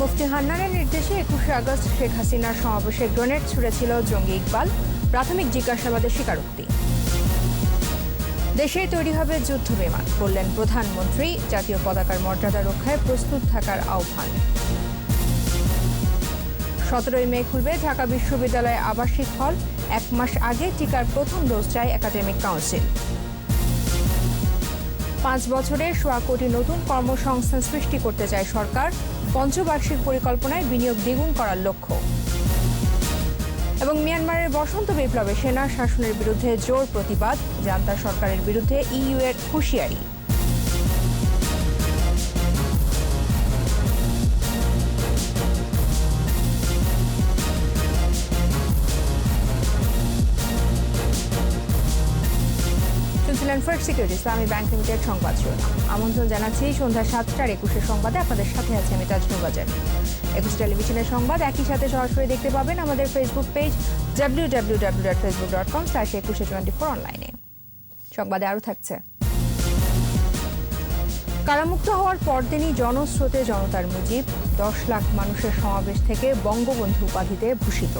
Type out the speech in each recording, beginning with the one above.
মুফতি হান্নানের নির্দেশে ২১শে আগস্ট শেখ হাসিনার সমাবেশে গ্রেনেড ছুড়েছিল জঙ্গি ইকবাল। প্রাথমিক জিজ্ঞাসাবাদে স্বীকারোক্তি। দেশে তৈরি হবে যুদ্ধ বিমান, বললেন প্রধানমন্ত্রী। জাতীয় পতাকার মর্যাদা রক্ষায় প্রস্তুত থাকার আহ্বান। ১৭ মে খুলবে ঢাকা বিশ্ববিদ্যালয়ে আবাসিক হল। ১ মাস আগে টিকার প্রথম ডোজ চায় একাডেমিক কাউন্সিল। ৫ বছরে ১০০ কোটি নতুন কর্মসংস্থান সৃষ্টি করতে চায় সরকার। পঞ্চবার্ষিক পরিকল্পনায় বিনিয়োগ দ্বিগুণ করার লক্ষ্য। এবং মিয়ানমারের বসন্ত বিপ্লবে সেনা শাসনের বিরুদ্ধে জোর প্রতিবাদ। জান্তা সরকারের বিরুদ্ধে ইইউ এর হুঁশিয়ারি। ফার্স্ট সিকিউরিটি ইসলামী ব্যাংক লিমিটেড সংবাদ শিরোনাম। আমন্ত্রণ জানাচ্ছি সন্ধ্যা ৭টার ২১শে সংবাদে। আপনাদের সাথে আছে আমি তাজনুর বাজার। ২১ টেলিভিশনের সংবাদ একই সাথে সরাসরি দেখতে পাবেন আমাদের ফেসবুক পেজ www.facebook.com/2124 অনলাইনে। সংবাদে আরও থাকছে। কারামুক্ত হওয়ার পরদিনই জনস্রোতে জনতার মুজিব। ১০ লাখ মানুষের সমাবেশ থেকে বঙ্গবন্ধু উপাধিতে ভূষিত।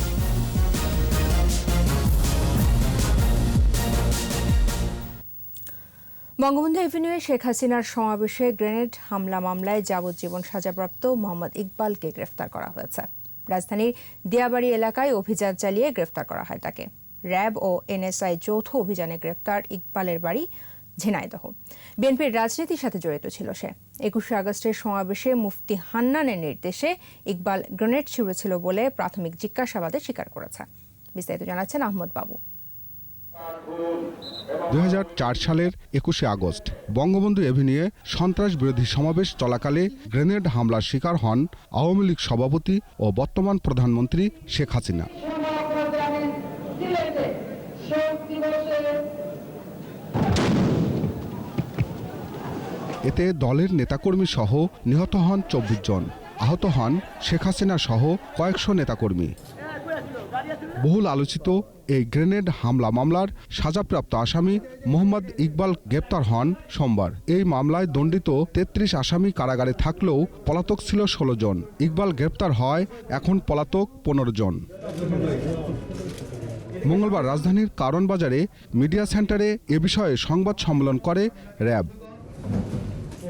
বঙ্গবন্ধু এভিনিউয়ে শেখ হাসিনার সমাবেশে গ্রেনেড হামলা মামলায় যাবজ্জীবন সাজাপ্রাপ্ত মোহাম্মদ ইকবালকে গ্রেফতার করা হয়েছে। রাজধানীর দিয়াবাড়ি এলাকায় অভিযান চালিয়ে গ্রেফতার করা হয় তাকে। র্যাব ও এনএসআই যৌথ অভিযানে গ্রেফতার ইকবালের বাড়ি ঝিনাইদহ। বিএনপির রাজনীতির সাথে জড়িত ছিল সে। ২১শে আগস্টের সমাবেশে মুফতি হান্নানের নির্দেশে ইকবাল গ্রেনেড ছুড়েছিল বলে প্রাথমিক জিজ্ঞাসাবাদে স্বীকার করেছে। বিস্তারিত জানাচ্ছেন আহমদ বাবু। ২০০৪ সালের ২১শে আগস্ট বঙ্গবন্ধু এভিনিউয়ে সন্ত্রাস বিরোধী সমাবেশ চলাকালে গ্রেনেড হামলার শিকার হন আওয়ামী লীগ সভাপতি ও বর্তমান প্রধানমন্ত্রী শেখ হাসিনা। এতে দলের নেতাকর্মী সহ নিহত হন ২৪ জন, আহত হন শেখ হাসিনা সহ কয়েকশো নেতাকর্মী। বহুল আলোচিত এই গ্রেনেড হামলা মামলার সাজাপ্রাপ্ত আসামি মোহাম্মদ ইকবাল গ্রেপ্তার হন সোমবার। এই মামলায় দণ্ডিত ৩৩ আসামি কারাগারে থাকলেও পলাতক ছিল ১৬ জন। ইকবাল গ্রেপ্তার হয়, এখন পলাতক ১৫ জন। মঙ্গলবার রাজধানীর কারণ বাজারে মিডিয়া সেন্টারে এ বিষয়ে সংবাদ সম্মেলন করে র্যাব।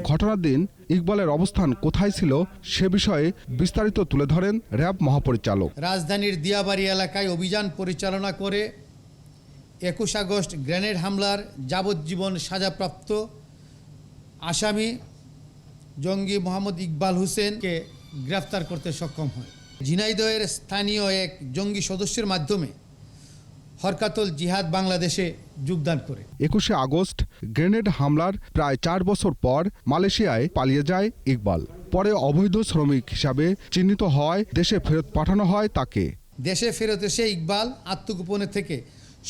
ঘটনার দিন ইকবালের অবস্থান কোথায় ছিল সে বিষয়ে বিস্তারিত তুলে ধরেন র্যাব মহাপরিচালক। রাজধানীর দিয়াবাড়ি এলাকায় অভিযান পরিচালনা করে ২১ আগস্ট গ্রেনেড হামলার যাবজ্জীবন সাজাপ্রাপ্ত আসামি জঙ্গি মোহাম্মদ ইকবাল হোসেনকে গ্রেফতার করতে সক্ষম হয়। ঝিনাইদহের স্থানীয় এক জঙ্গি সদস্যের মাধ্যমে হরকাতুল জিহাদ বাংলাদেশে যোগদান করে ২১শে আগস্ট গ্রেনেড হামলার প্রায় ৪ বছর পর মালয়েশিয়ায় পালিয়ে যায় ইকবাল। পরে অবৈধ শ্রমিক হিসাবে চিহ্নিত হয়, দেশে ফেরত পাঠানো হয় তাকে। দেশে ফেরত এসে ইকবাল আত্মগোপনে থেকে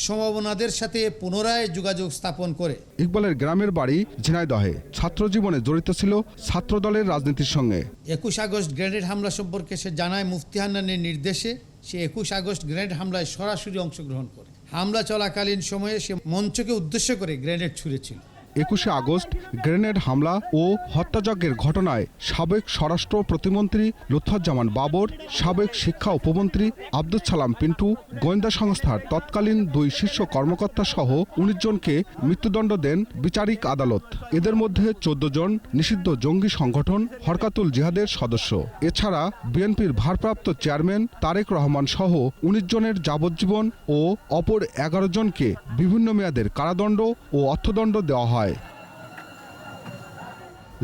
সমমনাদের সাথে পুনরায় যোগাযোগ স্থাপন করে। ইকবালের গ্রামের বাড়ি ঝিনাইদহে। ছাত্র জীবনে জড়িত ছিল ছাত্রদলের রাজনীতির সঙ্গে। ২১ আগস্ট গ্রেনেড হামলা সম্পর্কে সে জানায় মুফতি হান্নানের নির্দেশে সে ২১ আগস্ট গ্রেনেড হামলায় সরাসরি অংশগ্রহণ করে। হামলা চলাকালীন সময়ে সে মঞ্চকে উদ্দেশ্য করে গ্রেনেড ছুঁড়েছিল। ২১শে আগস্ট গ্রেনেড হামলা ও হত্যাযজ্ঞের ঘটনায় সাবেক স্বরাষ্ট্র প্রতিমন্ত্রী লুৎফুজ্জামান বাবর, সাবেক শিক্ষা উপমন্ত্রী আব্দুস সালাম পিন্টু, গোয়েন্দা সংস্থার তৎকালীন ২ শীর্ষ কর্মকর্তা সহ ১৯ জনকে মৃত্যুদণ্ড দেন বিচারিক আদালত। এদের মধ্যে ১৪ জন নিষিদ্ধ জঙ্গি সংগঠন হরকাতুল জিহাদের সদস্য। এছাড়া বিএনপির ভারপ্রাপ্ত চেয়ারম্যান তারেক রহমান সহ ১৯ জনের যাবজ্জীবন ও অপর ১১ জনকে বিভিন্ন মেয়াদের কারাদণ্ড ও অর্থদণ্ড দেওয়া হয়।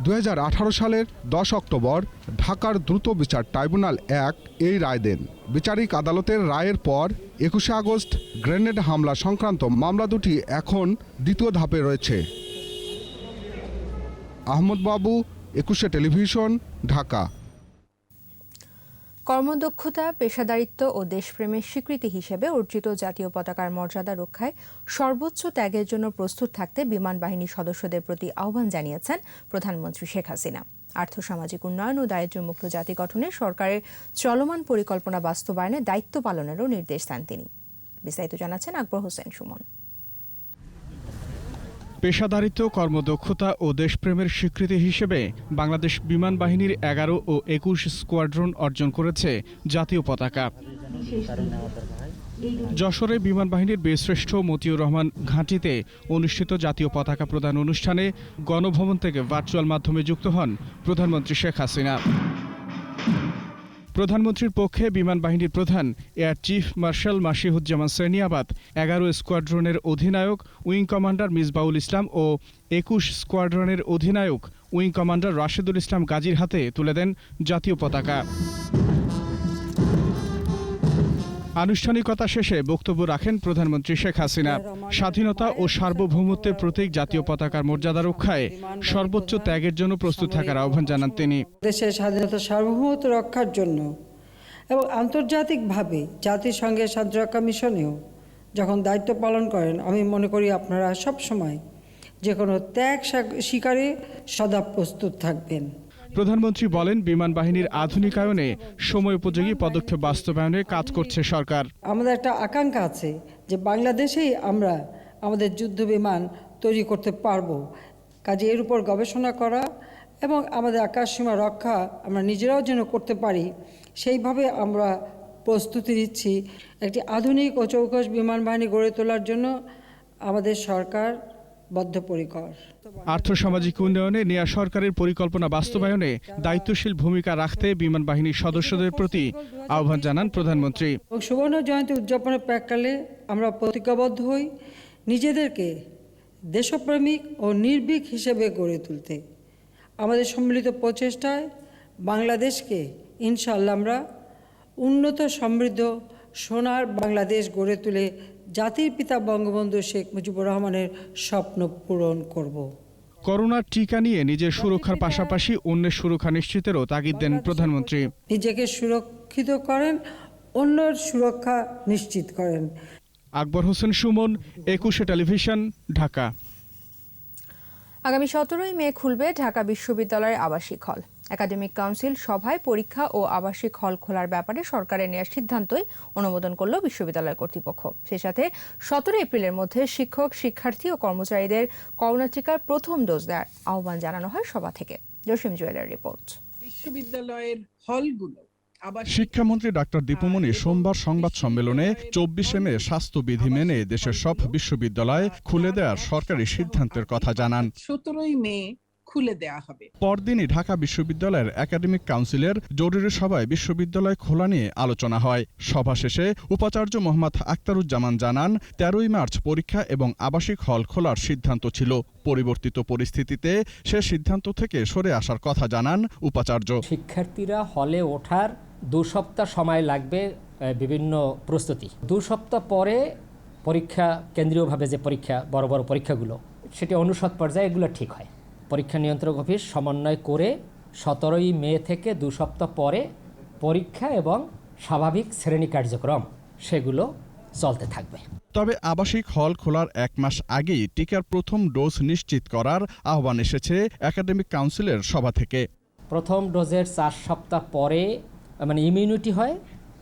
২০১৮ সালের ১০ অক্টোবর ঢাকার দ্রুত বিচার ট্রাইব্যুনাল ১ এই রায় দেন। বিচারিক আদালতের রায়ের পর ২১শে আগস্ট গ্রেনেড হামলা সংক্রান্ত মামলা দুটি এখন দ্বিতীয় ধাপে রয়েছে। আহমদ বাবু, ২১শে টেলিভিশন, ঢাকা। কর্মদক্ষতা, পেশাদারিত্ব ও দেশপ্রেমের স্বীকৃতি হিসেবে অর্জিত জাতীয় পতাকার মর্যাদা রক্ষায় সর্বোচ্চ ত্যাগের জন্য প্রস্তুত থাকতে বিমান বাহিনীর সদস্যদের প্রতি আহ্বান জানিয়েছেন প্রধানমন্ত্রী শেখ হাসিনা। আর্থসামাজিক উন্নয়ন ও দারিদ্র্যমুক্ত জাতি গঠনে সরকারের চলমান পরিকল্পনা বাস্তবায়নে দায়িত্ব পালনেরও নির্দেশ দেন তিনি। বিস্তারিত জানাচ্ছেন আকবর হোসেন সুমন। পেশাদারিত্ব, কর্মদক্ষতা ও দেশপ্রেমের স্বীকৃতি হিসেবে বাংলাদেশ বিমান বাহিনীর 11 ও 21 স্কোয়াড্রন অর্জন করেছে জাতীয় পতাকা। যশোরে বিমান বাহিনীর বীরশ্রেষ্ঠ মতিউর রহমান ঘাঁটিতে অনুষ্ঠিত জাতীয় পতাকা প্রদান অনুষ্ঠানে গণভবন থেকে ভার্চুয়াল মাধ্যমে যুক্ত হন প্রধানমন্ত্রী শেখ হাসিনা। প্রধানমন্ত্রীর পক্ষে বিমান বাহিনীর প্রধান এয়ার চিফ মার্শাল মাসিহুজ্জামান সেনিয়াবাত, 11 স্কোয়াড্রনের অধিনায়ক উইং কমান্ডার মিসবাউল ইসলাম ও 21 স্কোয়াড্রনের অধিনায়ক উইং কমান্ডার রাশেদুল ইসলাম গাজীর হাতে তুলে দেন জাতীয় পতাকা। আনুষ্ঠানিকতা শেষে বক্তব্য রাখেন প্রধানমন্ত্রী শেখ হাসিনা। স্বাধীনতা ও সার্বভৌমত্বের প্রতীক জাতীয় পতাকার মর্যাদা রক্ষায় সর্বোচ্চ ত্যাগের জন্য প্রস্তুত থাকার আহ্বান জানান তিনি। দেশের স্বাধীনতা সার্বভৌমত্ব রক্ষার জন্য এবং আন্তর্জাতিকভাবে জাতিসংঘের শান্তিরক্ষা মিশনেও যখন দায়িত্ব পালন করেন, আমি মনে করি আপনারা সবসময় যে কোনো ত্যাগ স্বীকারে সদা প্রস্তুত থাকবেন। প্রধানমন্ত্রী বলেন, বিমান বাহিনীর আধুনিকায়নে সময় উপযোগী পদক্ষেপ বাস্তবায়নে কাজ করছে সরকার। আমাদের একটা আকাঙ্ক্ষা আছে যে বাংলাদেশেই আমরা আমাদের যুদ্ধ বিমান তৈরি করতে পারবো। কাজে এর উপর গবেষণা করা এবং আমাদের আকাশসীমা রক্ষা আমরা নিজেরাও যেন করতে পারি, সেইভাবে আমরা প্রস্তুতি নিচ্ছি। একটি আধুনিক ও চৌকস বিমান বাহিনী গড়ে তোলার জন্য আমাদের সরকার বদ্ধপরিকর। আর্থসামাজিক উন্নয়নে নেয়া সরকারের পরিকল্পনা বাস্তবায়নে দায়িত্বশীল ভূমিকা রাখতে বিমান বাহিনীর সদস্যদের প্রতি আহ্বান জানান প্রধানমন্ত্রী। সুবর্ণ জয়ন্তী উদযাপনের প্রাক্কালে আমরা প্রতিজ্ঞাবদ্ধ হই নিজেদেরকে দেশপ্রেমিক ও নির্ভীক হিসেবে গড়ে তুলতে। আমাদের সম্মিলিত প্রচেষ্টায় বাংলাদেশকে ইনশাআল্লাহ আমরা উন্নত, সমৃদ্ধ, সোনার বাংলাদেশ গড়ে তুলে জাতির পিতা বঙ্গবন্ধু শেখ মুজিবুর রহমানের স্বপ্ন পূরণ করব। করোনার টিকা নিয়ে নিজের সুরক্ষার পাশাপাশি অন্যের সুরক্ষা নিশ্চিতেরও তাগিদ দেন প্রধানমন্ত্রী। নিজেকে সুরক্ষিত করেন, অন্যের সুরক্ষা নিশ্চিত করেন। আকবর হোসেন সুমন, 21 টেলিভিশন, ঢাকা। আগামী 17 মে খুলবে ঢাকা বিশ্ববিদ্যালয়ের আবাসিক হল। একাডেমিক কাউন্সিল সভায় পরীক্ষা ও আবাসিক হল খোলার ব্যাপারে সরকারের নেওয়া সিদ্ধান্তই অনুমোদন করল বিশ্ববিদ্যালয় কর্তৃপক্ষ। সেই সাথে 17 এপ্রিলের মধ্যে শিক্ষক, শিক্ষার্থী ও কর্মচারীদের করোনা টিকার প্রথম ডোজ দেওয়ার আহ্বান জানানো হয় সভা থেকে। জসিম জুয়েলের রিপোর্ট। বিশ্ববিদ্যালয়ের হলগুলো শিক্ষামন্ত্রী ডাক্তার দীপুমণি সোমবার সংবাদ সম্মেলনে 24 মে স্বাস্থ্যবিধি মেনে দেশের সব বিশ্ববিদ্যালয় খুলে দেওয়ার সরকারি সিদ্ধান্তের কথা জানান। 17 মে খুলে দেওয়া হবে। পরদিনই ঢাকা বিশ্ববিদ্যালয়ের একাডেমিক কাউন্সিলের জরুরি সভায় বিশ্ববিদ্যালয় খোলা নিয়ে আলোচনা হয়। সভা শেষে উপাচার্য মোহাম্মদ আখতারুজ্জামান জানান, 13 মার্চ পরীক্ষা এবং আবাসিক হল খোলার সিদ্ধান্ত ছিল। পরিবর্তিত পরিস্থিতিতে সে সিদ্ধান্ত থেকে সরে আসার কথা জানান উপাচার্য। শিক্ষার্থীরা হলে ওঠার 2 সপ্তাহ সময় লাগবে, বিভিন্ন প্রস্তুতি। 2 সপ্তাহ পরে পরীক্ষা, কেন্দ্রীয়ভাবে যে পরীক্ষা, বড় বড় পরীক্ষাগুলো, সেটি অনুষদ পর্যায়ে এগুলো ঠিক হয়। পরীক্ষা নিয়ন্ত্রক অফিস সমন্বয় করে 17 মে থেকে 2 সপ্তাহ পরে পরীক্ষা এবং স্বাভাবিক শ্রেণী কার্যক্রম সেগুলো চলতে থাকবে। তবে আবাসিক হল খোলার 1 মাস আগেই টিকার প্রথম ডোজ নিশ্চিত করার আহ্বান এসেছে একাডেমিক কাউন্সিলের সভা থেকে। প্রথম ডোজের 4 সপ্তাহ পরে ইমিউনিটি হয়,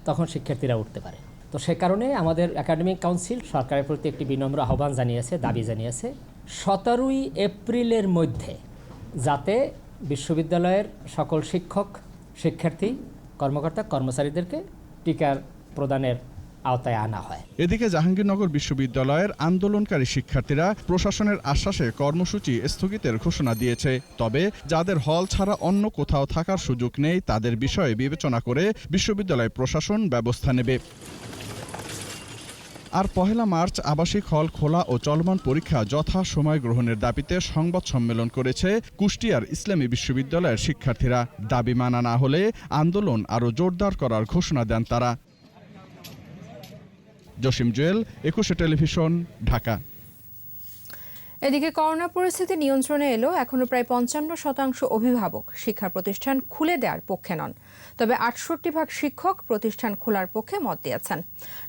তখন শিক্ষার্থীরা উঠতে পারে। তো সে কারণে আমাদের একাডেমিক কাউন্সিল সরকারের প্রতি একটি বিনম্র আহ্বান জানিয়েছে, দাবি জানিয়েছে 17 এপ্রিলের মধ্যে যাতে বিশ্ববিদ্যালয়ের সকল শিক্ষক, শিক্ষার্থী, কর্মকর্তা, কর্মচারীদেরকে টিকার প্রদানের আওতায় আনা হয়। এদিকে জাহাঙ্গীরনগর বিশ্ববিদ্যালয়ের আন্দোলনকারী শিক্ষার্থীরা প্রশাসনের আশ্বাসে কর্মসূচি স্থগিতের ঘোষণা দিয়েছে। তবে যাদের হল ছাড়া অন্য কোথাও থাকার সুযোগ নেই, তাদের বিষয়ে বিবেচনা করে বিশ্ববিদ্যালয় প্রশাসন ব্যবস্থা নেবে। আর 1 মার্চ আবাসিক হল খোলা ও চলমান পরীক্ষা যথা সময় গ্রহণের দাবিতে সংবাদ সম্মেলন করেছে কুষ্টিয়ার ইসলামী বিশ্ববিদ্যালয়ের শিক্ষার্থীরা। দাবি মানা না হলে আন্দোলন আরও জোরদার করার ঘোষণা দেন তারা। জসিম জুয়েল, 21 টেলিভিশন, ঢাকা। এদিকে করোনা পরিস্থিতি নিয়ন্ত্রণে এলো এখনো প্রায় 55% অভিভাবক শিক্ষা প্রতিষ্ঠান খুলে দেওয়ার পক্ষে নন। তবে 68% শিক্ষক প্রতিষ্ঠান খোলার পক্ষে মত দিয়েছেন।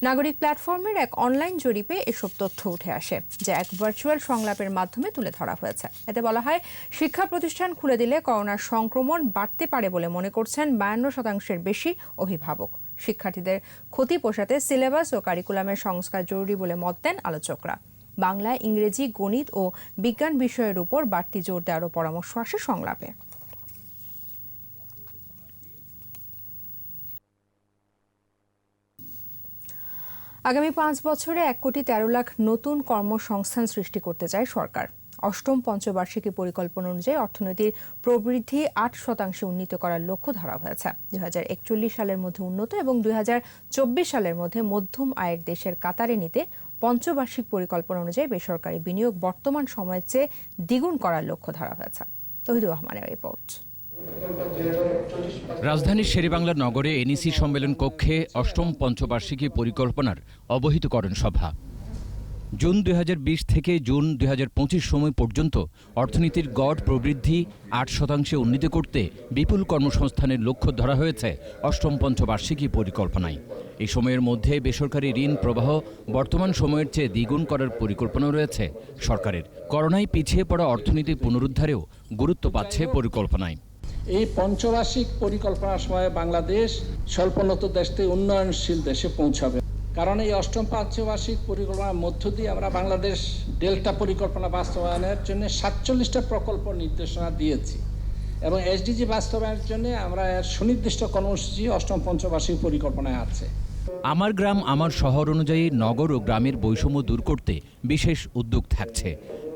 নাগরিক প্ল্যাটফর্মের এক অনলাইন জরিপে এসব তথ্য উঠে আসে, যা এক ভার্চুয়াল সংলাপের মাধ্যমে তুলে ধরা হয়েছে। এতে বলা হয়, শিক্ষা প্রতিষ্ঠান খুলে দিলে করোনার সংক্রমণ বাড়তে পারে বলে মনে করছেন 52% বেশি অভিভাবক। শিক্ষার্থীদের ক্ষতি পোষাতে সিলেবাস ও কারিকুলামের সংস্কার জরুরি বলে মত দেন আলোচকরা। বাংলা, ইংরেজি, গণিত ও বিজ্ঞান বিষয়ের উপর বাড়তি জোর দেওয়ারও পরামর্শ আসে সংলাপে। আগামী ৫ বছরে ১,১৩,০০,০০০ নতুন কর্মসংস্থান সৃষ্টি করতে চায় সরকার। অষ্টম পঞ্চবার্ষিকী পরিকল্পনা অনুযায়ী অর্থনীতির প্রবৃদ্ধি ৮% উন্নীত করার লক্ষ্য ধরা হয়েছে। ২০৪১ সালের মধ্যে উন্নত এবং ২০২৪ সালের মধ্যে মধ্যম আয়ের দেশের কাতারে নিতে পঞ্চবার্ষিক পরিকল্পনা অনুযায়ী বেসরকারি বিনিয়োগ বর্তমান সময়ের চেয়ে দ্বিগুণ করার লক্ষ্য ধরা হয়েছে। তৌহিদুর রহমানের রিপোর্ট। রাজধানীর শেরেবাংলা নগরে এনইসি সম্মেলন কক্ষে অষ্টম পঞ্চবার্ষিকী পরিকল্পনার অবহিতকরণ সভা। জুন ২০২০ থেকে জুন ২০২৫ সময় পর্যন্ত অর্থনীতির গড় প্রবৃদ্ধি ৮% উন্নীত করতে বিপুল কর্মসংস্থানের লক্ষ্য ধরা হয়েছে অষ্টম পঞ্চবার্ষিকী পরিকল্পনায়। এই সময়ের মধ্যে বেসরকারি ঋণ প্রবাহ বর্তমান সময়ের চেয়ে দ্বিগুণ করার পরিকল্পনা রয়েছে সরকারের। করোনায় পিছিয়ে পড়া অর্থনীতি পুনরুদ্ধারেও গুরুত্ব পাচ্ছে পরিকল্পনায়। এই পঞ্চবার্ষিক পরিকল্পনার সময় বাংলাদেশ স্বল্পোন্নত দেশ থেকে উন্নয়নশীল দেশে পৌঁছাবে। কারণ এই অষ্টম পঞ্চবার্ষিক পরিকল্পনার মধ্য দিয়ে আমরা বাংলাদেশ ডেল্টা পরিকল্পনা বাস্তবায়নের জন্য ৪৭টা প্রকল্প নির্দেশনা দিয়েছি এবং এসডিজি বাস্তবায়নের জন্য আমরা এর সুনির্দিষ্ট কর্মসূচি অষ্টম পঞ্চবার্ষিক পরিকল্পনায় আছে। আমার গ্রাম আমার শহর অনুযায়ী নগর ও গ্রামের বৈষম্য দূর করতে বিশেষ উদ্যোগ থাকছে।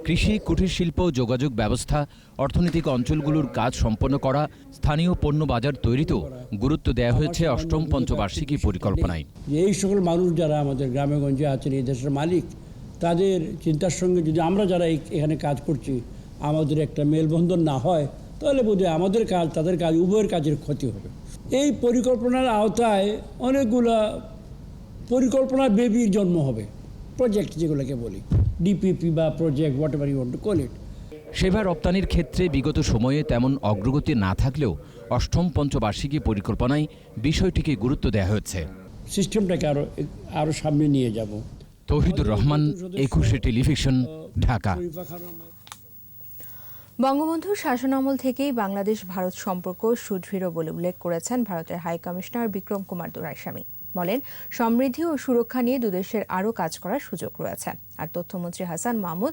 কৃষি, কুটির শিল্প, যোগাযোগ ব্যবস্থা, অর্থনৈতিক অঞ্চলগুলোর কাজ সম্পন্ন করা, স্থানীয় পণ্য বাজার তৈরিতেও গুরুত্ব দেওয়া হয়েছে অষ্টম পঞ্চবার্ষিকী পরিকল্পনায়। এই সকল মানুষ যারা আমাদের গ্রামে গঞ্জে আছেন, এই দেশের মালিক, তাদের চিন্তার সঙ্গে যদি আমরা যারা এখানে কাজ করছি আমাদের একটা মেলবন্ধন না হয়, তাহলে বোধহয় আমাদের কাজ তাদের কাজ উভয়ের কাজের ক্ষতি হবে। এই পরিকল্পনার আওতায় অনেকগুলা পরিকল্পনা বেবির জন্ম হবে, প্রজেক্ট যেগুলোকে বলি, ডিপিপি বা project, whatever you want to call it. সেবা রপ্তানির ক্ষেত্রে বিগত সময়ে তেমন অগ্রগতি না থাকলেও অষ্টম পঞ্চবার্ষিকী পরিকল্পনায় বিষয়টিকে গুরুত্ব দেওয়া হয়েছে। সিস্টেমটাকে আরো সামনে নিয়ে যাব। তৌহিদুর রহমান, ২১ টেলিভিশন, ঢাকা। বঙ্গবন্ধুর শাসনামল থেকেই বাংলাদেশ ভারত সম্পর্ক সুদৃঢ় বলে উল্লেখ করেছেন ভারতের হাই কমিশনার বিক্রম কুমার দোরাইস্বামী। বলেন, সমৃদ্ধি ও সুরক্ষা নিয়ে দুদেশের আরও কাজ করার সুযোগ রয়েছে। আর তথ্যমন্ত্রী হাসান মাহমুদ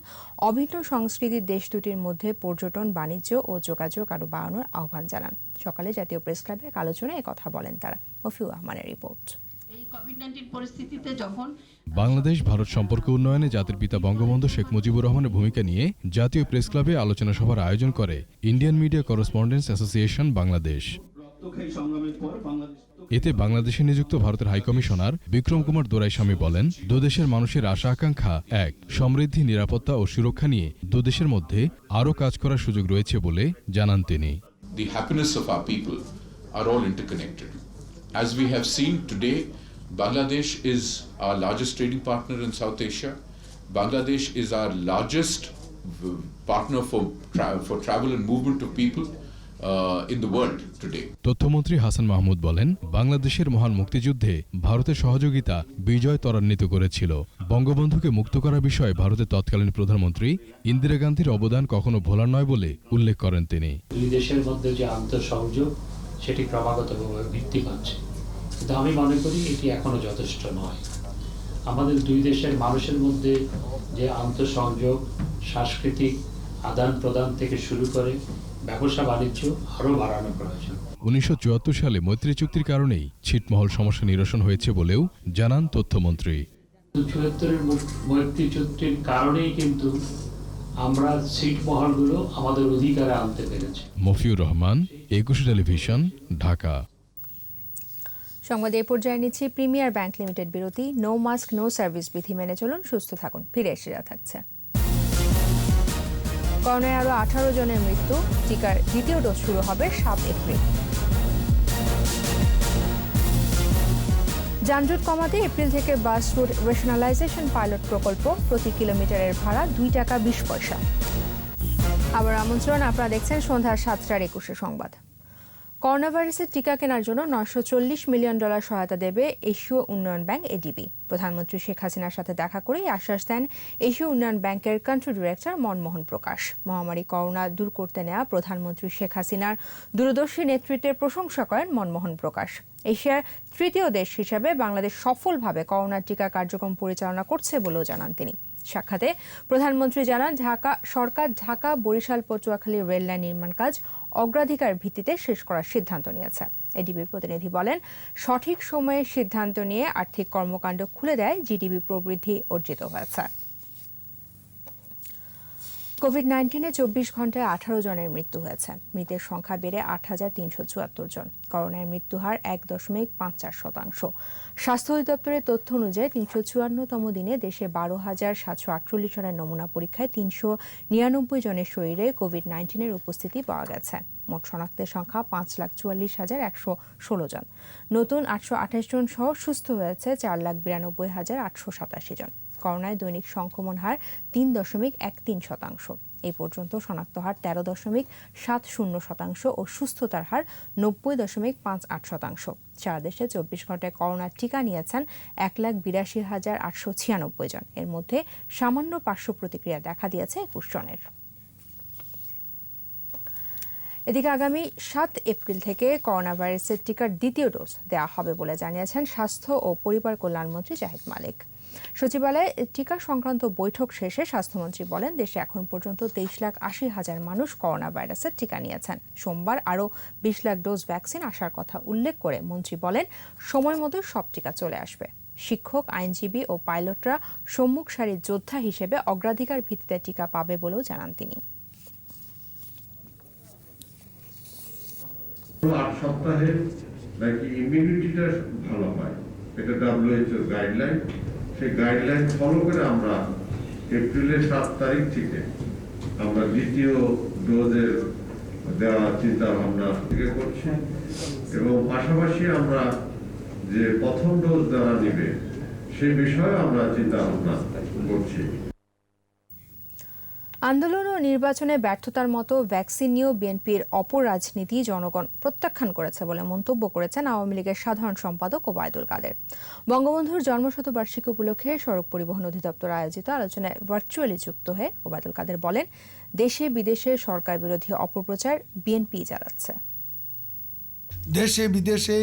অভিন্ন সংস্কৃতির দেশ দুটির মধ্যে পর্যটন, বাণিজ্য ও যোগাযোগ আরও বাড়ানোর আহ্বান জানান। সকালে জাতীয় প্রেস ক্লাবে এক আলোচনায় একথা বলেন তারা। মফিউ আহমানের রিপোর্ট। বাংলাদেশ ভারত সম্পর্ক উন্নয়নে জাতির পিতা বঙ্গবন্ধু শেখ মুজিবুর রহমানের ভূমিকা নিয়ে জাতীয় প্রেস ক্লাবে আলোচনা সভার আয়োজন করে Indian media correspondents association Bangladesh. এতে বাংলাদেশে নিযুক্ত ভারতের হাইকমিশনার বিক্রম কুমার দোরাইস্বামী বলেন, দুদেশের মানুষের আশা আকাঙ্ক্ষা এক, সমৃদ্ধি, নিরাপত্তা ও সুরক্ষা নিয়ে দুদেশের মধ্যে আরও কাজ করার সুযোগ রয়েছে বলে জানান তিনি। The happiness of our people are all interconnected. As we have seen today, Bangladesh is our largest trading partner in South Asia. Bangladesh is our largest partner for travel and movement of people in the world today. তথ্যমন্ত্রী হাসান মাহমুদ বলেন, বাংলাদেশের মহান মুক্তিযুদ্ধে ভারতের সহযোগিতা বিজয় ত্বরান্বিত করেছিল। বঙ্গবন্ধুকে মুক্ত করার বিষয়ে ভারতের তৎকালীন প্রধানমন্ত্রী ইন্দিরা গান্ধীর অবদান কখনো ভোলার নয় বলে উল্লেখ করেন তিনি। দুই দেশের মধ্যে যে আন্তঃসংযোগ সেটি ক্রমাগতভাবে বৃদ্ধি পাচ্ছে, কিন্তু আমি মনে করি এটি এখনো যথেষ্ট নয়। আমাদের দুই দেশের মানুষের মধ্যে যে আন্তঃসংযোগ, সাংস্কৃতিক আদান প্রদান থেকে শুরু করে ব্যবসা বাণিজ্য আরও বাড়ানো প্রয়োজন। ১৯৭৪ সালে মৈত্রী চুক্তির কারণেই ছিটমহল সমস্যা নিরসন হয়েছে বলেও জানান তথ্যমন্ত্রী। ৭৪-এর মৈত্রী চুক্তির কারণেই কিন্তু আমরা ছিটমহলগুলো আমাদের অধিকারে আনতে পেরেছি। মফিউর রহমান, ২১ টেলিভিশন, ঢাকা। সংবাদ এই পর্যায়ে নিচ্ছি প্রিমিয়ার ব্যাংক লিমিটেড বিরতি। নো মাস্ক নো সার্ভিস বিধি মেনে চলুন, সুস্থ থাকুন। ফিরে এসে থাকছে। করোনায় আরও 18 জনের মৃত্যু। টিকার দ্বিতীয় ডোজ শুরু হবে 7 এপ্রিল। যানজট কমাতে এপ্রিল থেকে বাস রুট রেশনালাইজেশন পাইলট প্রকল্প, প্রতি কিলোমিটারের ভাড়া 2 টাকা 20 পয়সা। আবার আমন্ত্রণ, আপনারা দেখছেন সন্ধ্যা 7টার 21 সংবাদ। করোনা ভাইরাসের টিকা কেনার জন্য $940 মিলিয়ন সহায়তা দেবে এশীয় উন্নয়ন ব্যাংক এডিবি। প্রধানমন্ত্রী শেখ হাসিনার সাথে দেখা করেই আশ্বাস দেন এশীয় উন্নয়ন ব্যাংকের কান্ট্রি ডিরেক্টর মনমোহন প্রকাশ। মহামারী করোনা দূর করতে নেওয়া প্রধানমন্ত্রী শেখ হাসিনার দূরদর্শী নেতৃত্বের প্রশংসা করেন মনমোহন প্রকাশ। এশিয়ার তৃতীয় দেশ হিসাবে বাংলাদেশ সফলভাবে করোনার টিকা কার্যক্রম পরিচালনা করছে বলেও জানান তিনি। সাক্ষাতে প্রধানমন্ত্রী জানান, সরকার ঢাকা বরিশাল পটুয়াখালী রেললাইন নির্মাণ কাজ অগ্রাধিকার ভিত্তিতে শেষ করার সিদ্ধান্ত নিয়েছে। এডিবির প্রতিনিধি বলেন, সঠিক সময়ে সিদ্ধান্ত নিয়ে আর্থিক কর্মকাণ্ড খুলে দেয় জিডিপি প্রবৃদ্ধি অর্জিত হয়েছে। কোভিড-19-এ 24 ঘন্টায় 18 জনের মৃত্যু হয়েছে। মৃতের সংখ্যা বেড়ে 8,374 জন। করোনায় মৃত্যু হার 1.54%। স্বাস্থ্য অধিদপ্তরের তথ্য অনুযায়ী 354তম দিনে দেশে 12,748 জনের নমুনা পরীক্ষায় 399 জনের শরীরে কোভিড-19-এর উপস্থিতি পাওয়া গেছে। মোট শনাক্তের সংখ্যা 5,44,116 জন। নতুন 828 জন সহ সুস্থ হয়েছে 4,92,887 জন। করোনায় দৈনিক সংক্রমণ হার 3.13%। এই পর্যন্ত শনাক্ত হার 13.70% ও সুস্থতার হার 90.58%। সারা দেশে 24 ঘন্টায় করোনার টিকা নিয়েছেন 1,82,896 জন। এর মধ্যে সামান্য পার্শ্ব প্রতিক্রিয়া দেখা দিয়েছে 21 জনের। এদিকে আগামী 7 এপ্রিল থেকে করোনা ভাইরাসের টিকার দ্বিতীয় ডোজ দেওয়া হবে বলে জানিয়েছেন স্বাস্থ্য ও পরিবার কল্যাণমন্ত্রী জাহিদ মালিক। সচিবালয়ে টিকা সংক্রান্ত বৈঠক শেষে স্বাস্থ্যমন্ত্রী বলেন, দেশে এখন পর্যন্ত 23,80,000 মানুষ করোনা ভাইরাসের টিকা নিয়েছেন। সোমবার আরও 20 লাখ ডোজ ভ্যাকসিন আসার কথা উল্লেখ করে মন্ত্রী বলেন, সময় মতো সব টিকা চলে আসবে। শিক্ষক, আইনজীবী ও পাইলটরা সম্মুখ সারির যোদ্ধা হিসেবে অগ্রাধিকার ভিত্তিতে টিকা পাবে বলেও জানান তিনি। 8 সপ্তাহে নাকি ইমিউনিটিটা ভালো হয়, এটা WHO গাইডলাইন। সেই গাইডলাইন ফলো করে আমরা এপ্রিলের 7 তারিখ থেকে আমরা দ্বিতীয় ডোজের দেওয়ার চিন্তা ভাবনা থেকে করছি এবং পাশাপাশি আমরা যে প্রথম ডোজ দেওয়া নেবে সেই বিষয়ে আমরা চিন্তা ভাবনা করছি। আন্দোলন ও নির্বাচনে ব্যর্থতার মতো ভ্যাকসিন নিয়েও বিএনপির অপরাজনীতি জনগণ প্রত্যাখ্যান করেছে বলে মন্তব্য করেছেন আওয়ামী লীগের সাধারণ সম্পাদক ওবায়দুল কাদের। বঙ্গবন্ধুর জন্মশতবার্ষিকী উপলক্ষে সড়ক পরিবহন অধিদপ্তর আয়োজিত আলোচনায় ভার্চুয়ালি যুক্ত হয়ে ওবায়দুল কাদের বলেন, দেশে বিদেশে সরকার বিরোধী অপপ্রচার বিএনপি চালাচ্ছে। দেশে বিদেশে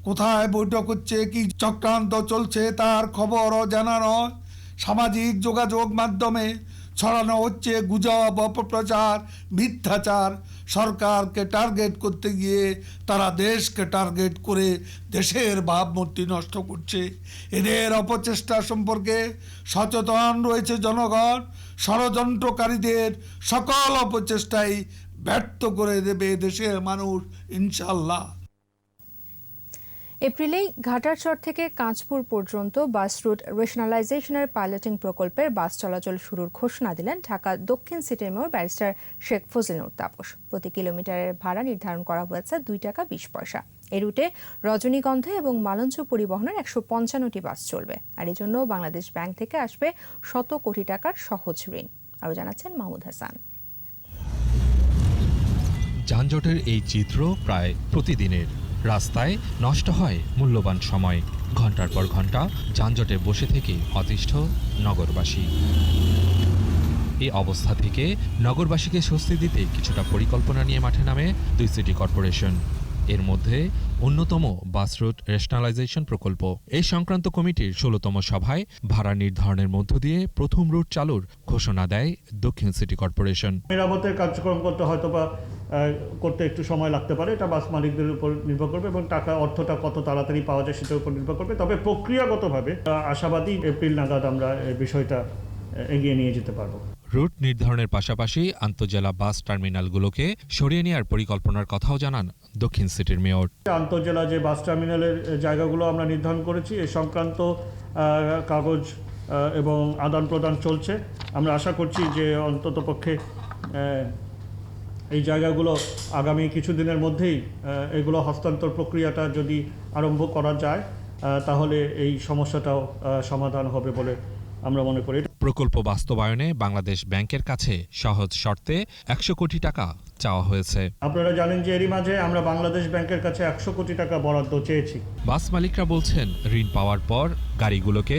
কোথায় বৈঠক হচ্ছে, কি চক্রান্ত চলছে তার খবরও জানানো, সামাজিক যোগাযোগ মাধ্যমে ছড়ানো হচ্ছে গুজব, অপপ্রচার, মিথ্যাচার। সরকারকে টার্গেট করতে গিয়ে তারা দেশকে টার্গেট করে দেশের ভাবমূর্তি নষ্ট করছে। এদের অপচেষ্টা সম্পর্কে সচেতন রয়েছে জনগণ। ষড়যন্ত্রকারীদের সকল অপচেষ্টাই ব্যর্থ করে দেবে দেশের মানুষ ইনশাল্লাহ। এপ্রিলেই ঘাটারচর থেকে কাঁচপুর পর্যন্ত বাস রুট রেশনালাইজেশনের পাইলটিং প্রকল্পের বাস চলাচল শুরুর ঘোষণা দিলেন ঢাকা দক্ষিণ সিটির মেয়র ব্যারিস্টার শেখ ফজলুর তাপস। প্রতি কিলোমিটারের ভাড়া নির্ধারণ করা হয়েছে 2 টাকা 20 পয়সা। এই রুটে রজনীগন্ধা এবং মালঞ্চ পরিবহনের 155টি বাস চলবে। আর এই জন্য বাংলাদেশ ব্যাংক থেকে আসবে 100 কোটি টাকার সহজ ঋণ। আরও জানাচ্ছেন মাহমুদ হাসান। যানজটের এই চিত্র প্রায় প্রতিদিনের। রাস্তায় নষ্ট হয় মূল্যবান সময়। ঘন্টার পর ঘন্টা যানজটে বসে থেকে অতিষ্ঠ নগরবাসী। এই অবস্থা থেকে নগরবাসীকে স্বস্তি দিতে কিছুটা পরিকল্পনা নিয়ে মাঠে নামে 2 সিটি কর্পোরেশন। এর মধ্যে অন্যতম বাস রুট রেশনালাইজেশন প্রকল্প। এই সংক্রান্ত কমিটির 16তম সভায় ভাড়া নির্ধারণের মধ্য দিয়ে প্রথম রুট চালুর ঘোষণা দেয় দক্ষিণ সিটি কর্পোরেশন। মেরামতের কার্যক্রম করতে একটু সময় লাগতে পারে, এটা বাস মালিকদের উপর নির্ভর করবে এবং অর্থটা কত তাড়াতাড়ি পাওয়া যায় সেটার উপর নির্ভর করবে। তবে প্রক্রিয়াগতভাবে আশাবাদী এপ্রিল নাগাদ আমরা এই বিষয়টা এগিয়ে নিয়ে যেতে পারবো। রুট নির্ধারণের পাশাপাশি আন্তঃজেলা বাস টার্মিনালগুলোকে সরিয়ে নেওয়ার পরিকল্পনার কথাও জানান দক্ষিণ সিটির মেয়র। আন্তঃজেলা যে বাস টার্মিনালের জায়গাগুলো আমরা নির্ধারণ করেছি, এ সংক্রান্ত কাগজ এবং আদান প্রদান চলছে। আমরা আশা করছি যে অন্ততপক্ষে এই জায়গাগুলো আগামী কিছুদিনের মধ্যেই এগুলো হস্তান্তর প্রক্রিয়াটা যদি আরম্ভ করা যায় তাহলে এই সমস্যাটাও সমাধান হবে বলে আমরা মনে করি। প্রকল্প বাস্তবায়নে বাংলাদেশ ব্যাংকের কাছে সহজ শর্তে 100 কোটি টাকা চাওয়া হয়েছে। আপনারা জানেন যে এরই মাঝে আমরা বাংলাদেশ ব্যাংকের কাছে 100 কোটি টাকা বরাদ্দ চেয়েছি। বাস মালিকরা বলছেন ঋণ পাওয়ার পর গাড়িগুলোকে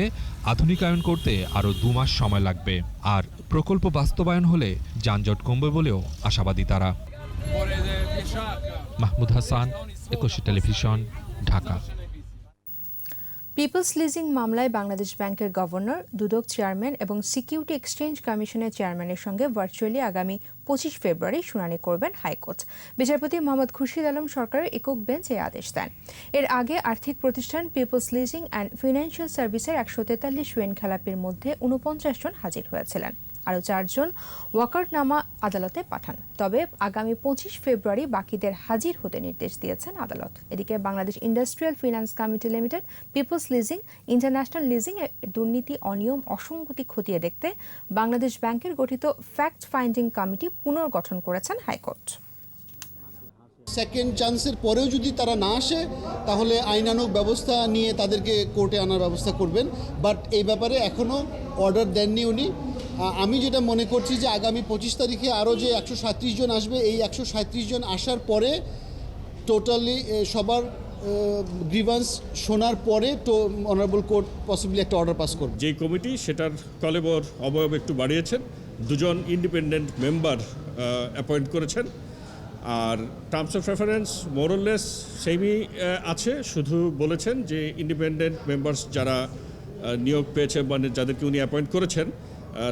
আধুনিকায়ন করতে আরও 2 মাস সময় লাগবে। আর প্রকল্প বাস্তবায়ন হলে যানজট কমবে বলেও আশাবাদী তারা। Mahmud Hasan, 21 television, Dhaka. Peoples leasing মামলায় বাংলাদেশ ব্যাংকের গভর্নর, দুদক চেয়ারম্যান এবং সিকিউরিটি এক্সচেঞ্জ কমিশনের চেয়ারম্যানের সঙ্গে ভার্চুয়ালি আগামী 25 ফেব্রুয়ারি শুনানি করবেন হাইকোর্ট। বিচারপতি মোহাম্মদ খুরশিদ আলম সরকারের একক বেঞ্চ এই আদেশ দেন। এর আগে আর্থিক প্রতিষ্ঠান পিপলস লিজিং অ্যান্ড ফিনান্সিয়াল সার্ভিসের 143 ঋণ খেলাপির মধ্যে 49 জন হাজির হয়েছিলেন। আরও 4 জন ওয়াকারনামা আদালতে পাঠান। তবে আগামী 25 ফেব্রুয়ারি বাকিদের হাজির হতে নির্দেশ দিয়েছেন আদালত। এদিকে Bangladesh industrial finance committee limited, peoples leasing, international leasing এর দুর্নীতি, অনিয়ম, অসঙ্গতি খতিয়ে দেখতে বাংলাদেশ ব্যাংকের গঠিত ফ্যাক্ট ফাইন্ডিং কমিটি পুনর্গঠন করেছেন হাইকোর্ট। সেকেন্ড চান্সের পরেও যদি তারা না আসে তাহলে আইনানুগ ব্যবস্থা নিয়ে তাদেরকে কোর্টে আনার ব্যবস্থা করবেন। বাট এই ব্যাপারে এখনও অর্ডার দেননি উনি। আমি যেটা মনে করছি যে আগামী 25 তারিখে আরও যে 137 জন আসবে, এই 137 জন আসার পরে টোটালি সবার গ্রিভান্স শোনার পরে তো অনারেবল কোর্ট পসিবলি একটা অর্ডার পাস করবে। যে কমিটি সেটার কলেবর অবয়ব একটু বাড়িয়েছেন, 2 জন ইন্ডিপেন্ডেন্ট মেম্বার অ্যাপয়েন্ট করেছেন। আর টার্মস অফ রেফারেন্স মোরলেস সেমই আছে, শুধু বলেছেন যে ইন্ডিপেন্ডেন্ট মেম্বার্স যারা নিয়োগ পেয়েছে, মানে যাদেরকে উনি অ্যাপয়েন্ট করেছেন,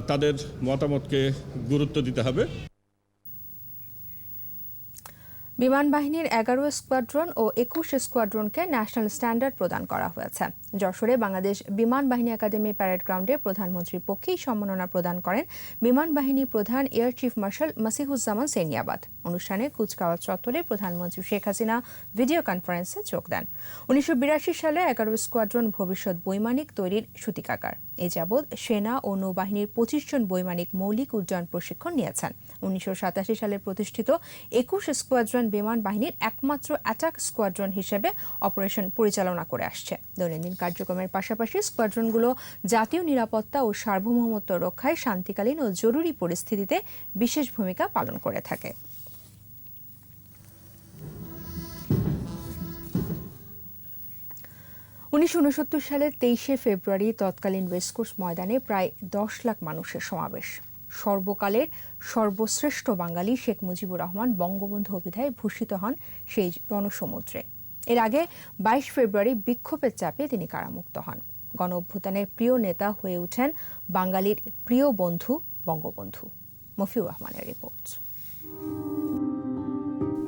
তাদের মতামতকে গুরুত্ব দিতে হবে। বিমান বাহিনীর 11 স্কোয়াড্রন ও 21 স্কোয়াড্রনকে ন্যাশনাল স্ট্যান্ডার্ড প্রদান করা হয়েছে। যশোরে বাংলাদেশ বিমান বাহিনী একাডেমি প্যারেড গ্রাউন্ডে প্রধানমন্ত্রীর পক্ষেই সম্মাননা প্রদান করেন বিমান বাহিনী প্রধান এয়ার চিফ মার্শাল মাসিহুজ্জামান সেনিয়াবাত। অনুষ্ঠানে কুচকাওয়াজ চত্বরে প্রধানমন্ত্রী শেখ হাসিনা ভিডিও কনফারেন্সে যোগ দেন। 1982 সালে 11 স্কোয়াড্রন ভবিষ্যৎ বৈমানিক তৈরির সূতিকাগার। এ যাবৎ সেনা ও নৌবাহিনীর 25 জন বৈমানিক মৌলিক উড্ডয়ন প্রশিক্ষণ নিয়েছেন। 1987 সালে প্রতিষ্ঠিত 21 স্কোয়াড্রন বিমান বাহিনীর একমাত্র অ্যাটাক স্কোয়াড্রন হিসেবে অপারেশন পরিচালনা করে আসছে। দৈনন্দিন কার্যক্রমের পাশাপাশি স্কোয়াড্রনগুলো জাতীয় নিরাপত্তা ও সার্বভৌমত্ব রক্ষায় শান্তিকালীন ও জরুরি পরিস্থিতিতে বিশেষ ভূমিকা পালন করে থাকে। উনিশশো সালের 23 ফেব্রুয়ারি তৎকালীন রেসকোর্স ময়দানে প্রায় 10 লাখ মানুষের সমাবেশ। সর্বকালের সর্বশ্রেষ্ঠ বাঙালি শেখ মুজিবুর রহমান বঙ্গবন্ধু অভিধায় ভূষিত হন সেই রণসমুদ্রে। এর আগে 22 ফেব্রুয়ারি বিক্ষোভের চাপে তিনি কারামুক্ত হন। গণ অভ্যুত্থানের প্রিয় নেতা হয়ে ওঠেন বাঙালির প্রিয় বন্ধু বঙ্গবন্ধু। মফিউর রহমানের রিপোর্ট।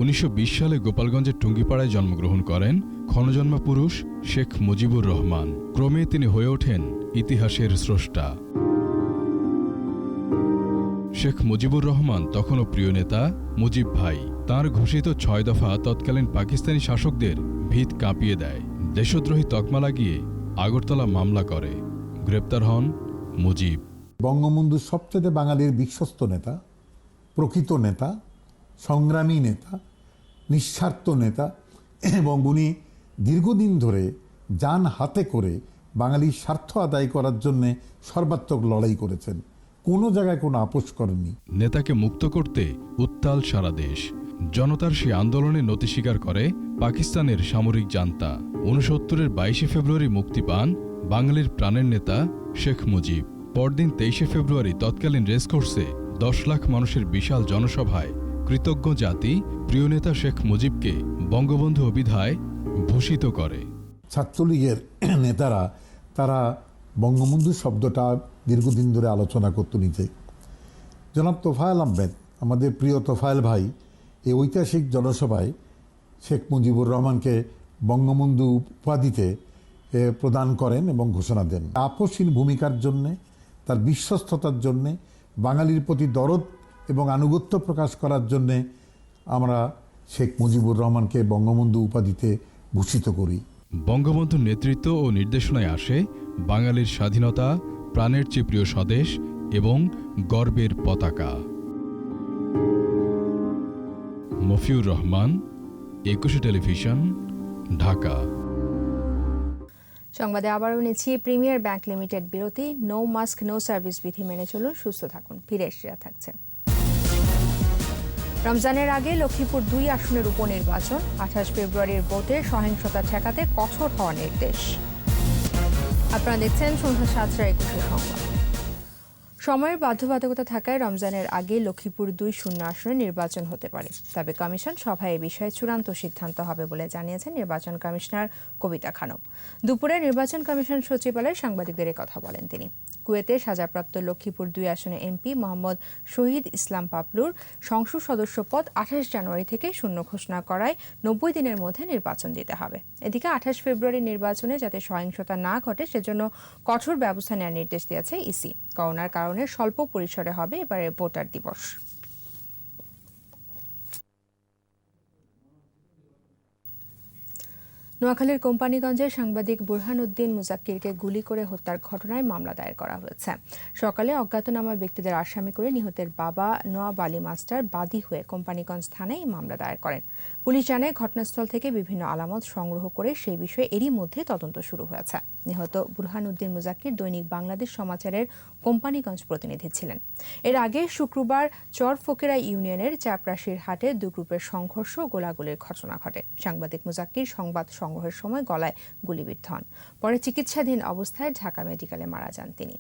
1920 সালে গোপালগঞ্জের টুঙ্গিপাড়ায় জন্মগ্রহণ করেন ক্ষণজন্মা পুরুষ শেখ মুজিবুর রহমান। ক্রমে তিনি হয়ে ওঠেন ইতিহাসের স্রষ্টা। শেখ মুজিবুর রহমান তখনও প্রিয় নেতা মুজিব ভাই। তার ঘোষিত 6 দফা তৎকালীন পাকিস্তানি শাসকদের ভিত কাঁপিয়ে দেয়। দেশদ্রোহী তকমা লাগিয়ে আগরতলা মামলা করে। গ্রেপ্তার হন মুজিব। বঙ্গবন্ধু সবচেয়ে বাঙালির বিশ্বস্ত নেতা, প্রকৃত নেতা, সংগ্রামী নেতা, নিঃস্বার্থ নেতা, এবং উনি দীর্ঘদিন ধরে যান হাতে করে বাঙালির স্বার্থ আদায় করার জন্যে সর্বাত্মক লড়াই করেছেন। কোনো জায়গায় কোনো আপোষ করেননি। নেতাকে মুক্ত করতে উত্তাল সারা দেশ। জনতার সেই আন্দোলনে নতি স্বীকার করে পাকিস্তানের সামরিক জান্তা। 69-এর 22 ফেব্রুয়ারি মুক্তি পান বাঙালির প্রাণের নেতা শেখ মুজিব। পরদিন 23 ফেব্রুয়ারি তৎকালীন রেসকোর্সে 10 লাখ মানুষের বিশাল জনসভায় কৃতজ্ঞ জাতি প্রিয় নেতা শেখ মুজিবকে বঙ্গবন্ধু অভিধায় ভূষিত করে। ছাত্রলীগের নেতারা তারা বঙ্গবন্ধু শব্দটা দীর্ঘদিন ধরে আলোচনা করত নিজে। জনাব তোফায়েল আহমেদ, আমাদের প্রিয় তোফায়েল ভাই, এই ঐতিহাসিক জনসভায় শেখ মুজিবুর রহমানকে বঙ্গবন্ধু উপাধিতে প্রদান করেন এবং ঘোষণা দেন। আপোষহীন ভূমিকার জন্যে, তার বিশ্বস্ততার জন্যে, বাঙালির প্রতি দরদ এবং আনুগত্য প্রকাশ করার জন্যে আমরা শেখ মুজিবুর রহমানকে বঙ্গবন্ধু উপাধিতে ভূষিত করি। বঙ্গবন্ধুর নেতৃত্ব ও নির্দেশনায় আসে বাঙালির স্বাধীনতা, প্রাণের চেয়ে প্রিয় স্বদেশ এবং গর্বের পতাকা। মফিউর রহমান, 21 টেলিভিশন, ঢাকা। সংবাদে আবারও নিচ্ছি প্রিমিয়ার ব্যাংক লিমিটেড বিরতি। নো মাস্ক নো সার্ভিস বিধি মেনে চলুন, সুস্থ থাকুন। ফিরে এসে থাকছে। রমজানের আগে লক্ষ্মীপুর 2 আসনের উপনির্বাচন। 28 ফেব্রুয়ারির ভোটে সহিংসতা ঠেকাতে কঠোর হওয়ার নির্দেশ। আপনারা দেখছেন সন্ধ্যা 7:21 সংবাদ। সময়ের বাধ্যবাধকতা থাকায় রমজানের আগে লক্ষ্মীপুর ২ শূন্য আসনে নির্বাচন হতে পারে, তবে কমিশন সভায় এ বিষয়ে চূড়ান্ত সিদ্ধান্ত হবে বলে জানিয়েছেন নির্বাচন কমিশনার কবিতা খানম। দুপুরে নির্বাচন কমিশন সচিবালয়ে সাংবাদিকদের কথা বলেন তিনি। কুয়েতে সাজাপ্রাপ্ত লক্ষ্মীপুর ২ আসনে এমপি মোহাম্মদ শহীদ ইসলাম পাপলুর সংসদ সদস্য পদ ২৮ জানুয়ারি থেকে শূন্য ঘোষণা করায় ৯০ দিনের মধ্যে নির্বাচন দিতে হবে। এদিকে ২৮ ফেব্রুয়ারি নির্বাচনে যাতে সহিংসতা না ঘটে সেজন্য কঠোর ব্যবস্থা নেওয়ার নির্দেশ দিয়েছে ইসি। করোনার কারণে স্বল্প পরিসরে হবে এবারে ভোটার দিবস। নোয়াখালীর কোম্পানিগঞ্জে সাংবাদিক বুরহান উদ্দিন মুজাক্কিরকে গুলি করে হত্যার ঘটনায় মামলা দায়ের করা হয়েছে। সকালে অজ্ঞাতনামা ব্যক্তিদের আসামি করে নিহতের বাবা নোয়াব আলী মাস্টার বাদী হয়ে কোম্পানিগঞ্জ থানায় মামলা দায়ের করেন। পুলিশ জানায় ঘটনাস্থল থেকে বিভিন্ন আলামত সংগ্রহ করে সেই বিষয়ে এরই মধ্যে তদন্ত শুরু হয়েছে। নিহত বুরহান উদ্দিন মুজাক্কির দৈনিক বাংলাদেশ সমাচারের কোম্পানিগঞ্জ প্রতিনিধি ছিলেন। এর আগে শুক্রবার চরফকিরা ইউনিয়নের চাপরাশির হাটে দুই গ্রুপের সংঘর্ষ ও গোলাগুলির ঘটনা ঘটে। সাংবাদিক মুজাক্কির সংবাদ সংগ্রহের সময় গলায় গুলিবিদ্ধ হন। পরে চিকিৎসাধীন অবস্থায় ঢাকা মেডিকেলে মারা যান তিনি।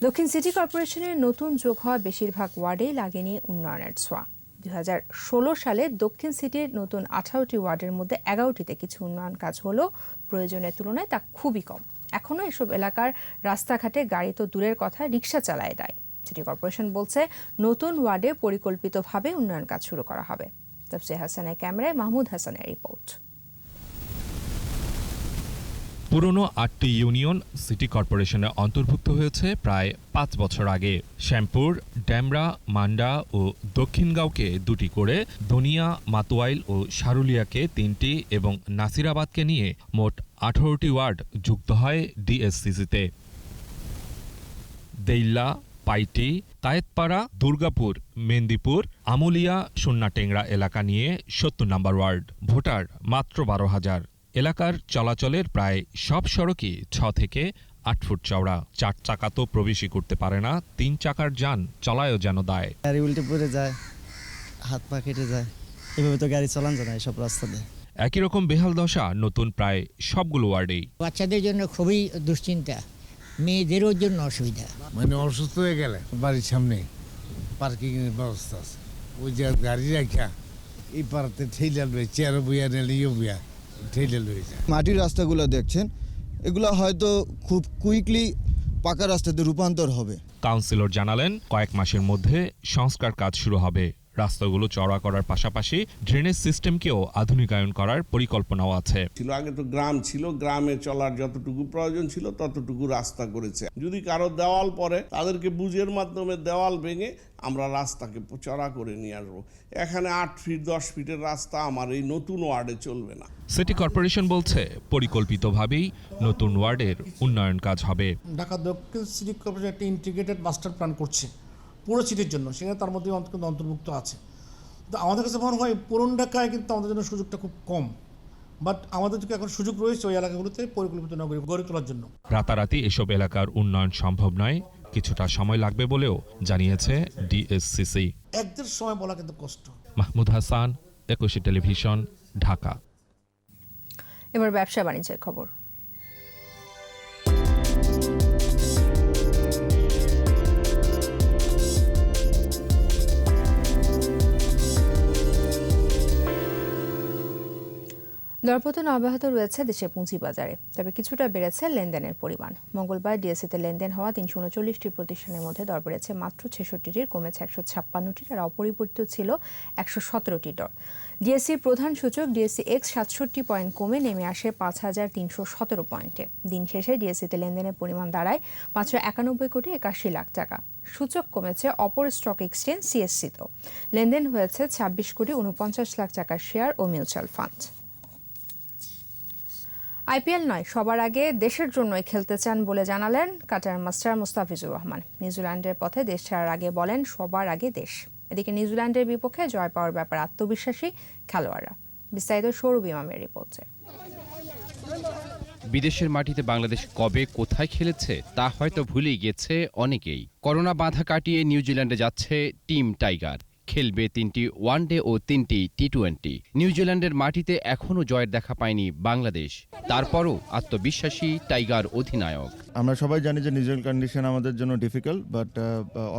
দক্ষিণ সিটি কর্পোরেশনের নতুন যোগ হওয়া বেশিরভাগ ওয়ার্ডেই লাগেনি উন্নয়নের ছোঁয়া। ২০১৬ সালে দক্ষিণ সিটির নতুন ১৮টি ওয়ার্ডের মধ্যে ১১টিতে কিছু উন্নয়ন কাজ হলেও প্রয়োজনের তুলনায় তা খুবই কম। এখনও এসব এলাকার রাস্তাঘাটে গাড়ি তো দূরের কথা, রিকশা চালায় দেয়। সিটি কর্পোরেশন বলছে নতুন ওয়ার্ডে পরিকল্পিতভাবে উন্নয়ন কাজ শুরু করা হবে। তাফসীর হাসানের ক্যামেরায় মাহমুদ হাসানের রিপোর্ট। পুরনো ৮টি ইউনিয়ন সিটি কর্পোরেশনে অন্তর্ভুক্ত হয়েছে প্রায় ৫ বছর আগে। শ্যামপুর, ড্যামরা, মান্ডা ও দক্ষিণগাঁওকে ২টি করে, দনিয়া, মাতোয়াইল ও সারুলিয়াকে ৩টি এবং নাসিরাবাদকে নিয়ে মোট ১৮টি ওয়ার্ড যুক্ত হয় ডিএসসিসিতে। দেইল্লা, পাইটি, কায়েতপাড়া, দুর্গাপুর, মেন্দিপুর, আমুলিয়া, সুন্নাটেংরা এলাকা নিয়ে ৭০ নম্বর ওয়ার্ড। ভোটার মাত্র ১২,০০০। এলাকার চলাচলের প্রায় সব সড়কই ৬ থেকে ৮ ফুট চওড়া। ৪ চাকা তো প্রবেশই করতে পারে না, ৩ চাকার যান চলায়ও যেন দায়। গাড়ি উল্টে পড়ে যায়, হাত পা কেটে যায়, এভাবে তো গাড়ি চালান যায় না এসব রাস্তাতে। একই রকম বেহাল দশা নতুন প্রায় সবগুলো ওয়ার্ডেই। বাচ্চাদের জন্য খুবই দুশ্চিন্তা, মেয়েদেরও জন্য অসুবিধা। মানে অসুস্থ হয়ে গেলে বাড়ির সামনে পার্কিং এর ব্যবস্থা আছে, ওই যে গাড়ি রাখা এই পাড়াতে ঠেলে লয়ে চেয়ার বইয়া নিলে বইয়া ঠেলে লয়ে যায়। মাটির রাস্তাগুলো দেখছেন, এগুলো হয়তো খুব কুইকলি পাকা রাস্তাতে রূপান্তর হবে। কাউন্সিলর জানালেন কয়েক মাসের মধ্যে সংস্কার কাজ শুরু হবে। রাস্তাগুলো চওড়া করার পাশাপাশি ড্রেনেজ সিস্টেমকেও আধুনিকায়ন করার পরিকল্পনাও আছে। আগে তো গ্রাম ছিল, গ্রামে চলার যতটুকু প্রয়োজন ছিল ততটুকু রাস্তা করেছে। যদি কারো দেওয়াল পড়ে তাদেরকে বুঝের মাধ্যমে দেওয়াল ভেঙে আমরা রাস্তাকে চড়া করে নিয়ে আসবো। এখানে ৮ ফিট ১০ ফিটের রাস্তা আমার এই নতুন ওয়ার্ডে চলবে না। সিটি কর্পোরেশন বলছে পরিকল্পিতভাবেই নতুন ওয়ার্ডের উন্নয়ন কাজ হবে। ঢাকা দক্ষিণ সিটি কর্পোরেশন একটি ইন্টিগ্রেটেড মাস্টার প্ল্যান করছে পুরো সিটির জন্য, সেখানে তার মধ্যে অন্তর্ভুক্ত আছে। তো আমাদের কাছে মনে হয় পুরন ঢাকায় কিন্তু আমাদের জন্য সুযোগটা খুব কম, বাট আমাদের যদি এখন সুযোগ রয়েছে ওই এলাকাগুলোতে পরিকল্পিত নগরী গড়ে তোলার জন্য। রাতারাতি এসব এলাকার উন্নয়ন সম্ভব নয়, কিছুটা সময় লাগবে বলেও জানিয়েছে ডিএসসিসি। একদের সময় বলা কিন্তু কষ্ট। মাহমুদ হাসান, একুশে টেলিভিশন, ঢাকা। এবার ব্যবসা বাণিজ্যের খবর। দরপতন অব্যাহত রয়েছে দেশের পুঁজিবাজারে, তবে কিছুটা বেড়েছে লেনদেনের পরিমাণ। মঙ্গলবার ডিএসইতে লেনদেন হওয়া ৩৩৯টি প্রতিষ্ঠানের মধ্যে দর বেড়েছে মাত্র ৬৬টির, কমেছে ১৫৬টির, আর অপরিবর্তিত ছিল ১১৭টি দর। ডিএসইর প্রধান সূচক ডিএসই এক্স ৬৭ পয়েন্ট কমে নেমে আসে ৫,৩১৭ পয়েন্টে। দিন শেষে ডিএসইতে লেনদেনের পরিমাণ দাঁড়ায় ৫৯১,৮১,০০,০০০ টাকা। সূচক কমেছে অপর স্টক এক্সচেঞ্জ সিএসসিতেও। লেনদেন হয়েছে ২৬,৪৯,০০,০০০ টাকার শেয়ার ও মিউচুয়াল ফান্ড। আইপিএল নয়, সবার আগে দেশের জন্যই খেলতে চান বলে জানালেন কাটার মাস্টার মুস্তাফিজুর রহমান। নিউজিল্যান্ডের পথে দেশ ছাড়ার আগে বলেন সবার আগে দেশ। এদিকে নিউজিল্যান্ডের বিপক্ষে জয় পাওয়ার ব্যাপারে আত্মবিশ্বাসী খেলোয়াড়রা। বিস্তারিত সৌরভ ইমামের রিপোর্টে। বিদেশের মাটিতে বাংলাদেশ কবে কোথায় খেলেছে তা হয়তো ভুলেই গেছে অনেকেই। করোনা বাধা কাটিয়ে নিউজিল্যান্ডে যাচ্ছে টিম টাইগার। খেলবে 3টি ওয়ানডে ও 3টি টি-20। নিউজিল্যান্ডের মাটিতে এখনও জয়ের দেখা পায়নি বাংলাদেশ। তারপরও আত্মবিশ্বাসী টাইগার অধিনায়ক। আমরা সবাই জানি যে নিউজিল্যান্ড কন্ডিশন আমাদের জন্য ডিফিকাল্ট, বাট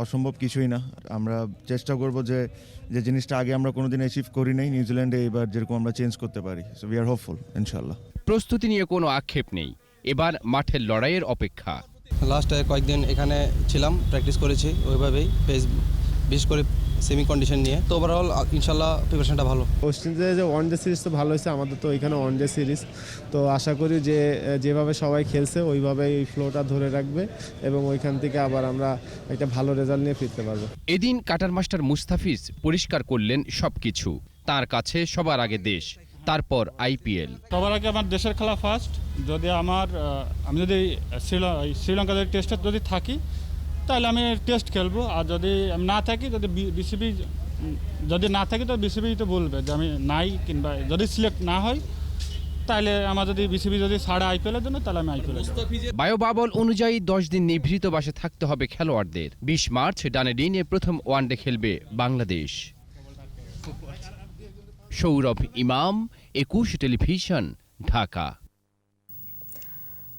অসম্ভব কিছুই না। আমরা চেষ্টা করব যে জিনিসটা আগে আমরা কোনোদিন অ্যাচিভ করি নাই, নিউজিল্যান্ডে এবার যেরকম আমরা চেঞ্জ করতে পারি। সো উই আর হোপফুল ইনশাআল্লাহ। প্রস্তুতি নিয়ে কোনো আক্ষেপ নেই, এবার মাঠের লড়াইয়ের অপেক্ষা। লাস্ট কয়েকদিন এখানে ছিলাম, প্র্যাকটিস করেছি ওইভাবেই, বিশেষ করে সেমি কন্ডিশন নিয়ে। তো ওভারঅল ইনশাল্লাহ প্রিপারেশনটা ভালো। ওয়েস্ট ইন্ডিজে যে ওয়ানডে সিরিজ তো ভালো হয়েছে, আমাদের তো এখানে ওয়ানডে সিরিজ। তো আশা করি যে যেভাবে সবাই খেলছে ওইভাবে এই ফ্লোটা ধরে রাখবে এবং ওইখান থেকে আবার আমরা একটা ভালো রেজাল্ট নিয়ে ফিরতে পারবো। এদিন কাটার মাস্টার মুস্তাফিজ পরিষ্কার করলেন সবকিছু। তার কাছে সবার আগে দেশ, তারপর আইপিএল। সবার আগে আমার দেশের খেলা ফার্স্ট। যদি আমি যদি শ্রীলঙ্কা টেস্টে যদি থাকি তাহলে আমি টেস্ট খেলবো, আর যদি না থাকি, যদি বিসিবি যদি না থাকি তো বিসিবি তো বলবে যে আমি নাই, কিংবা যদি সিলেক্ট না হয় তাহলে আমার যদি বিসিবি যদি ছাড়ে আইপিএলের জন্য তাহলে আমি আইপিএল। বায়োবাবল অনুযায়ী 10 দিন নিভৃত বাসে থাকতে হবে খেলোয়াড়দের। 20 মার্চ ডানেডিনে প্রথম ওয়ানডে খেলবে বাংলাদেশ। সৌরভ ইমাম, 21 টেলিভিশন, ঢাকা।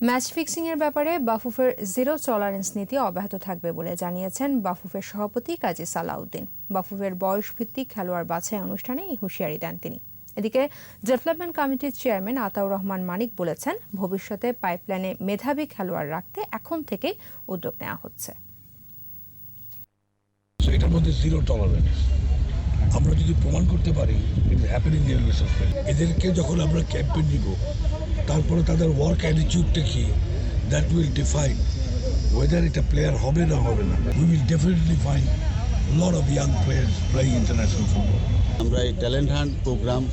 ম্যাচ ফিক্সিংয়ের ব্যাপারে বাফুফের জিরো টলারেন্স নীতি অব্যাহত থাকবে বলে জানিয়েছেন বাফুফের সভাপতি কাজী সালাউদ্দিন। বাফুফের বয়সভিত্তিক খেলোয়াড় বাছাই অনুষ্ঠানে এই হুঁশিয়ারি দেন তিনি। এদিকে ডেভেলপমেন্ট কমিটির চেয়ারম্যান আতাউর রহমান মানিক বলেছেন, ভবিষ্যতে পাইপলাইনে মেধাবী খেলোয়াড় রাখতে এখন থেকে উদ্যোগ নেওয়া হচ্ছে। এটার মধ্যে জিরো টলারেন্স আমরা যদি প্রমাণ করতে পারি, এদেরকে যখন আমরা ক্যাম্পে নিব, তারপরে তাদের ওয়ার্ক অ্যাটিটিউডটা কি, দ্যাট উইল ডিফাইন ওয়েদার এটা প্লেয়ার হবে না হবে না। We will definitely find lot of young players playing international football. আমরা এই ট্যালেন্ট হান্ট প্রোগ্রাম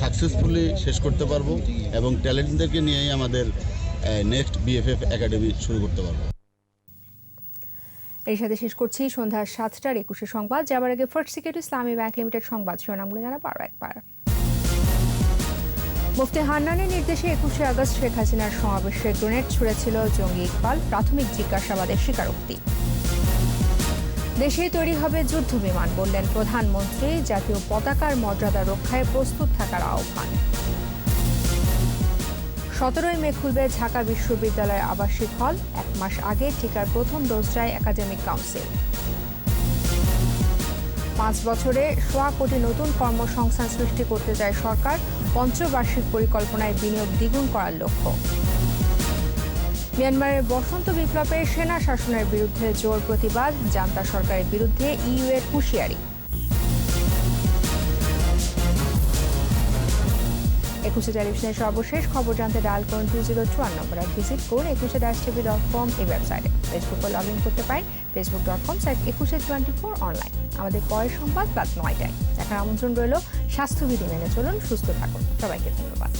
সাকসেসফুলি শেষ করতে পারবো এবং ট্যালেন্টদেরকে নিয়েই আমাদের নেক্সট বিএফএফ একাডেমি শুরু করতে পারবো। এর সাথে শেষ করছি সন্ধ্যা 7টার 21 সংবাদ। যাবার আগে ফার্স্ট সিকিউরিটি ইসলামী ব্যাংক লিমিটেড সংবাদ শিরোনামগুলো জানাবো আরও একবার। মুফতি হান্নানের নির্দেশে 21 আগস্ট শেখ হাসিনার সমাবেশে গ্রেনেড ছুড়েছিল জঙ্গি ইকবাল, প্রাথমিক জিজ্ঞাসাবাদের স্বীকারোক্তি। দেশেই তৈরি হবে যুদ্ধ বিমান, বললেন প্রধানমন্ত্রী। জাতীয় পতাকার মর্যাদা রক্ষায় প্রস্তুত থাকার আহ্বান। 17 মে খুলবে ঢাকা বিশ্ববিদ্যালয়ের আবাসিক হল। 1 মাস আগে টিকার প্রথম ডোজ চায় একাডেমিক কাউন্সিল। 5 বছরে 1.25 কোটি নতুন কর্মসংস্থান সৃষ্টি করতে চায় সরকার। পঞ্চবার্ষিক পরিকল্পনায় বিনিয়োগ দ্বিগুণ করার লক্ষ্য। মিয়ানমারের বসন্ত বিপ্লবে সেনা শাসনের বিরুদ্ধে জোর প্রতিবাদ, জান্তা সরকারের বিরুদ্ধে ইইউ এর হুঁশিয়ারি। 21 টেলিভিশনের সর্বশেষ খবর জানতে ডায়াল করুন 2021 নম্বর, আর ভিজিট করুন 21-tv.com এই ওয়েবসাইটে। ফেসবুকে লগ ইন করতে পারেন facebook.com/2124 অনলাইন। আমাদের পরের সংবাদ রাত 9টায় দেখার আমন্ত্রণ রইল। স্বাস্থ্যবিধি মেনে চলুন, সুস্থ থাকুন। সবাইকে ধন্যবাদ।